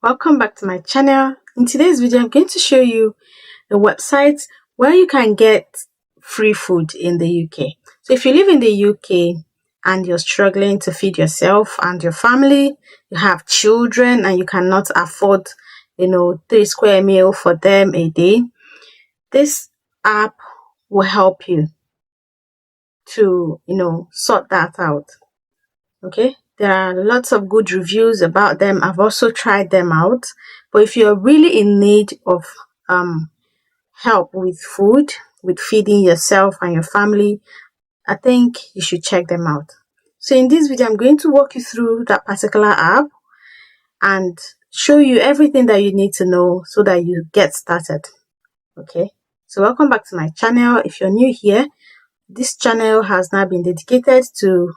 Welcome back to my channel. In today's video, I'm going to show you a website where you can get free food in the UK. So if you live in the UK and you're struggling to feed yourself and your family, you have children and you cannot afford, 3 square meal for them a day, this app will help you to, sort that out. Okay, there are lots of good reviews about them. I've also tried them out. But if you're really in need of help with food, with feeding yourself and your family, I think you should check them out. So in this video, I'm going to walk you through that particular app and show you everything that you need to know so that you get started. Okay, so welcome back to my channel. If you're new here, this channel has now been dedicated to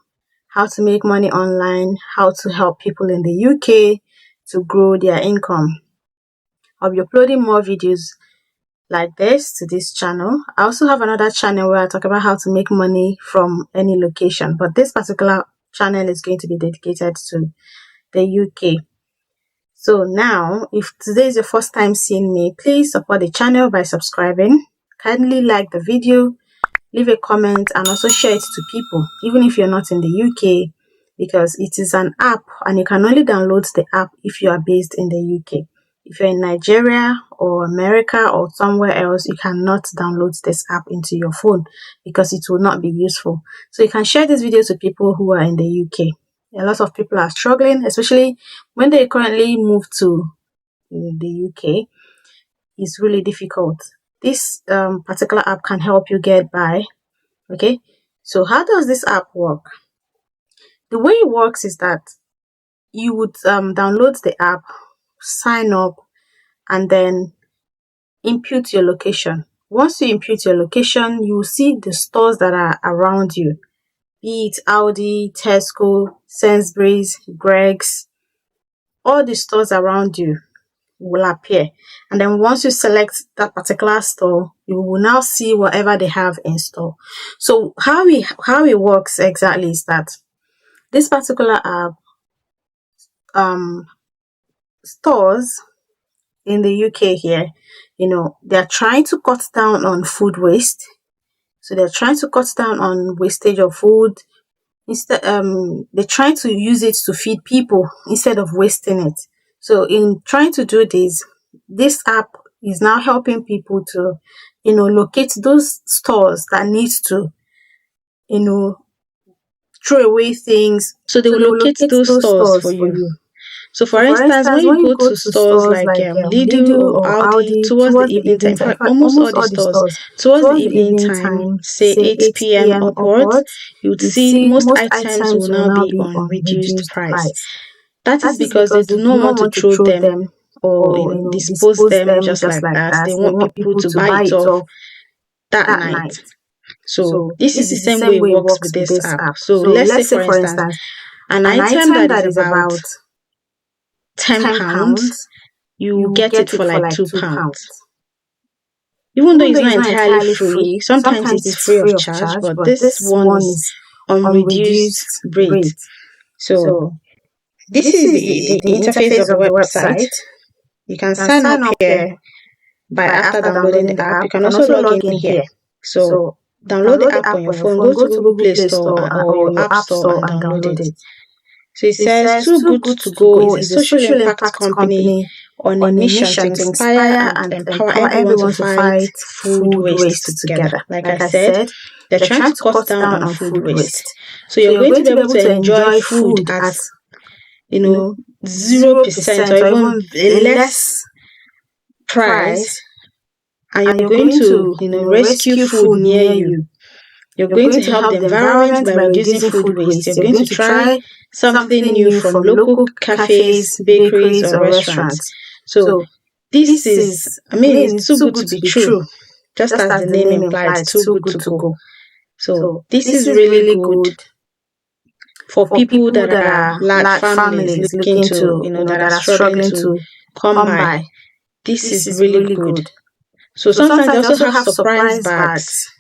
how to make money online, how to help people in the UK to grow their income. I'll be uploading more videos like this to this channel. I also have another channel where I talk about how to make money from any location, but this particular channel is going to be dedicated to the UK. So now, if today is your first time seeing me, please support the channel by subscribing. Kindly like the video, leave a comment, and also share it to people, even if you're not in the UK, because it is an app and you can only download the app if you are based in the UK. If you're in Nigeria or America or somewhere else, you cannot download this app into your phone because it will not be useful. So you can share this video to people who are in the UK. A lot of people are struggling, especially when they currently move to the UK. It's really difficult. This particular app can help you get by. Okay, so how does this app work? The way it works is that you would download the app, sign up, and then input your location. Once you input your location, you will see the stores that are around you, be it Aldi, Tesco, Sainsbury's, Greggs. All the stores around you will appear, and then once you select that particular store, you will now see whatever they have in store. So how it works exactly is that this particular app stores in the UK here, they're trying to cut down on food waste. So they're trying to cut down on wastage of food. Instead, they're trying to use it to feed people instead of wasting it. So in trying to do this app is now helping people to, locate those stores that need to, throw away things. So they will locate those stores for you. So for instance, when you go to stores like Lidl or Aldi towards the evening time, in fact, almost all the stores, towards the evening time, say 8 p.m. upwards, you would see most items will now be on reduced price. That is because they do not want to throw them or dispose them just like that. They want people to buy it off that night. So this is the same way it works with this app. So let's say for instance, an item that is about £10, you get it for like £2. Even though it's not entirely free, sometimes it is free of charge, but this one is on reduced rate. So this is the interface of the website. You can sign up here by after downloading the app. You can also log in here. So download the app on your phone, go to Google Play Store or your App Store and download it. So it says Too Good To Go is a social impact company on a mission to inspire and empower everyone to fight food waste together. Like I said, they're trying to cut down on food waste. So you're going to be able to enjoy food at 0% or even less price, and you're going to rescue food near you. You're going to help the environment by reducing food waste. You're going to try something new from local cafes, bakeries, or restaurants. So this is, it's too good to be true. Just as the name implies, too good to go. So this is really good for people that are large families looking to, that are struggling to come by. This is really good. So sometimes they also have surprise bags.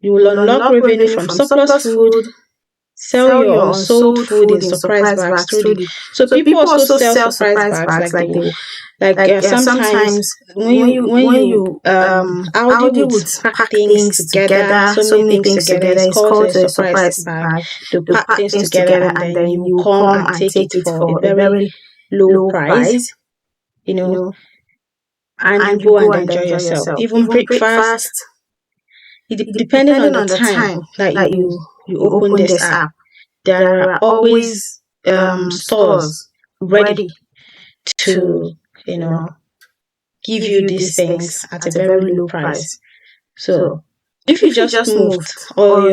You will unlock revenue from surplus food, sell your unsold food in surprise bags through the so people also sell surprise bags, like they will sometimes when you Aldi would pack things together, so many things together. It's called a surprise bag. They'll pack things together and then you will come and take it for a very low price, you know, and you go and enjoy yourself. Even breakfast, depending on the time that you open this app, there are always stores ready to give you these things at a very low price. So if you just moved, or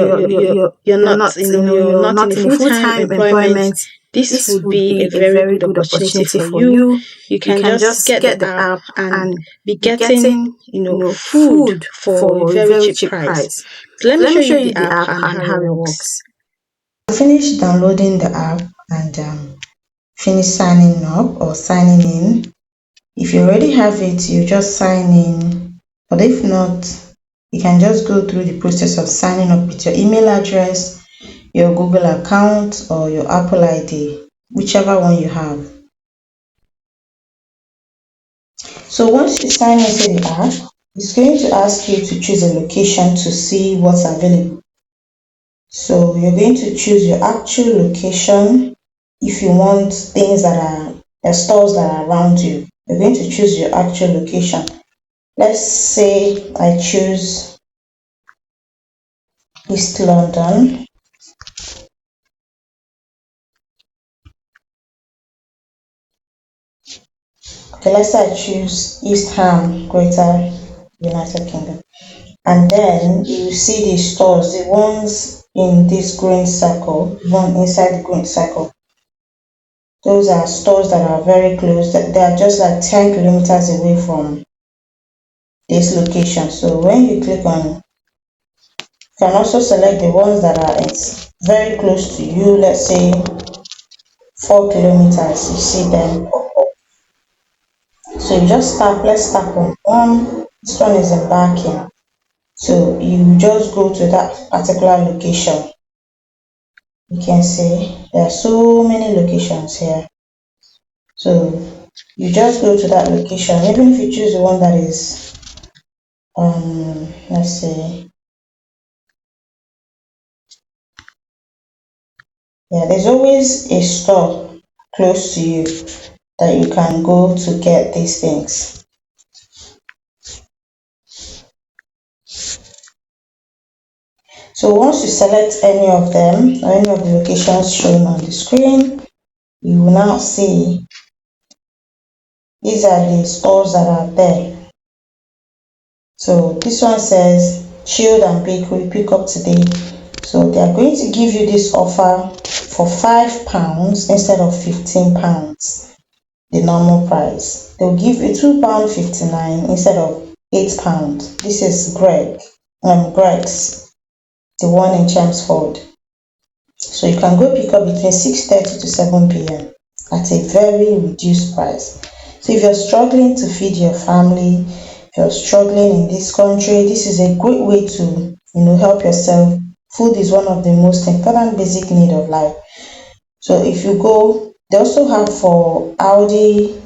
you're not you're not in a full-time employment, this would be a very good opportunity for you. You can just get the app and be getting food for a very cheap price. So let me show you the app and how it works. Finish downloading the app and finish signing up or signing in. If you already have it, you just sign in, but if not, you can just go through the process of signing up with your email address, your Google account, or your Apple ID, whichever one you have. So once you sign into the app, it's going to ask you to choose a location to see what's available. So you're going to choose your actual location. If you want things that are stores that are around you, you're going to choose your actual location. Let's say I choose East London. Okay, let's say I choose East Ham, Greater United Kingdom. And then you see the stores, the ones in this green circle, one inside the green circle. Those are stores that are very close. They are just like 10 kilometers away from this location. So when you click on, you can also select the ones that are very close to you. Let's say 4 kilometers, you see them pop up. So you just tap, let's tap on one. This one is embarking. So you just go to that particular location. You can see there are so many locations here. So you just go to that location. Even if you choose the one that is let's say, yeah, there's always a store close to you that you can go to get these things. So once you select any of them, or any of the locations shown on the screen, you will now see these are the stores that are there. So this one says chilled and bakery, pick up today. So they are going to give you this offer for £5 instead of £15, the normal price. They'll give you £2.59 instead of £8. This is Greg's, the one in Chelmsford. So you can go pick up between 6:30 to 7 p.m. at a very reduced price. So if you're struggling to feed your family, if you're struggling in this country, this is a great way to help yourself. Food is one of the most important basic need of life. So if you go, they also have for Aldi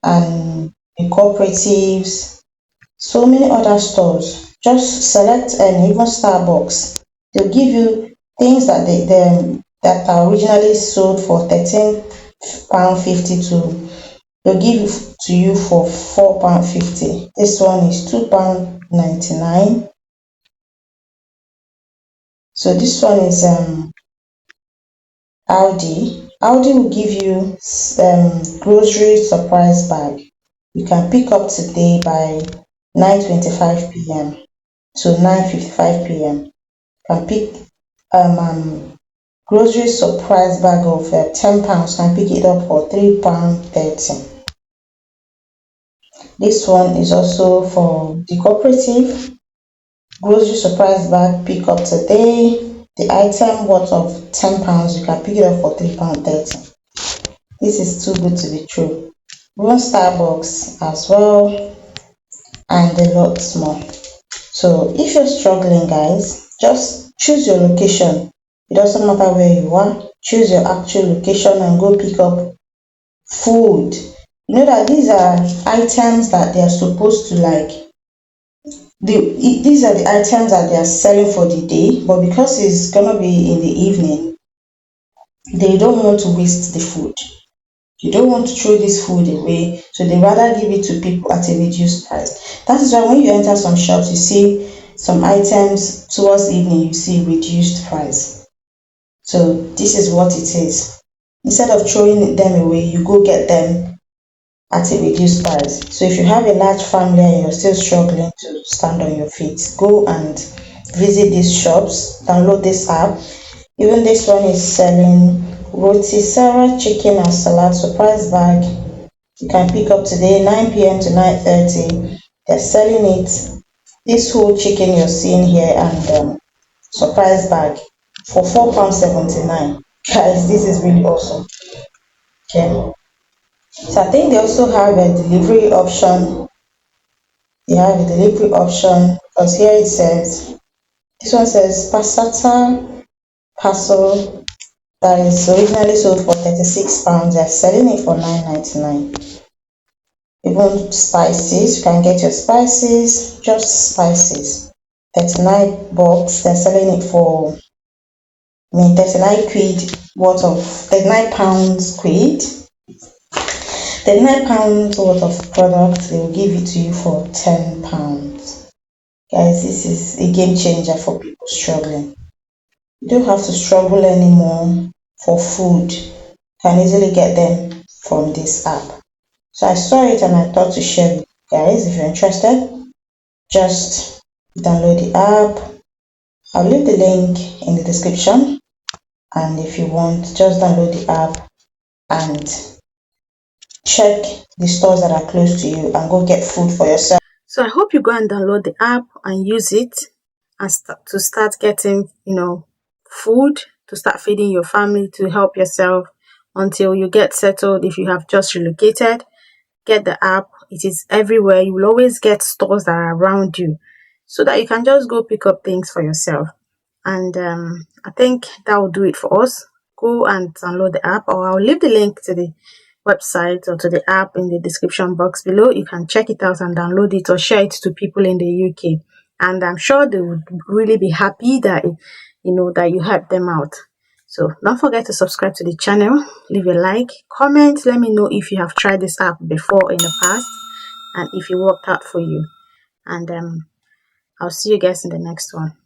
and the cooperatives, so many other stores. Just select any, even Starbucks. They'll give you things that that are originally sold for £13.50 they'll give to you for £4.50. This one is £2.99. So this one is Aldi. Aldi will give you grocery surprise bag. You can pick up today by 9:25 p.m. to 9:55 p.m. You can pick grocery surprise bag of £10. Can pick it up for £3.30. This one is also for the cooperative. Grocery surprise bag, pick up today. The item worth of £10, you can pick it up for £3.30. This is too good to be true. Even Starbucks as well, and a lot more. So if you're struggling, guys, just choose your location. It doesn't matter where you are. Choose your actual location and go pick up food. You know that these are items that they are supposed to these are the items that they are selling for the day, but because it's gonna be in the evening, they don't want to waste the food. You don't want to throw this food away, so they rather give it to people at a reduced price. That is why when you enter some shops, you see some items towards evening, you see reduced price. So this is what it is. Instead of throwing them away, you go get them at a reduced price. So if you have a large family and you're still struggling to stand on your feet, go and visit these shops, download this app. Even this one is selling rotisserie chicken and salad surprise bag. You can pick up today 9 p.m. to 9:30. They're selling it. This whole chicken you're seeing here and surprise bag for £4.79. Guys, this is really awesome. Okay. So I think they also have a delivery option. They have a delivery option because here it says, this one says passata parcel that is originally sold for £36. They're selling it for £9.99. Even spices, you can get your spices, just spices. 39 box, they're selling it for 39 quid worth of 39 pounds quid. 39 pounds worth of product, they will give it to you for £10. Guys, this is a game changer for people struggling. You don't have to struggle anymore for food. You can easily get them from this app. So I saw it and I thought to share with you guys. If you're interested, just download the app. I'll leave the link in the description. And if you want, just download the app and check the stores that are close to you and go get food for yourself. So I hope you go and download the app and use it and start getting, food to start feeding your family, to help yourself until you get settled. If you have just relocated, get the app. It is everywhere. You will always get stores that are around you so that you can just go pick up things for yourself. And I think that will do it for us. Go and download the app, or I'll leave the link to the website or to the app in the description box below. You can check it out and download it or share it to people in the UK. And I'm sure they would really be happy that that you helped them out. So don't forget to subscribe to the channel, leave a like, comment, let me know if you have tried this app before in the past and if it worked out for you. And I'll see you guys in the next one.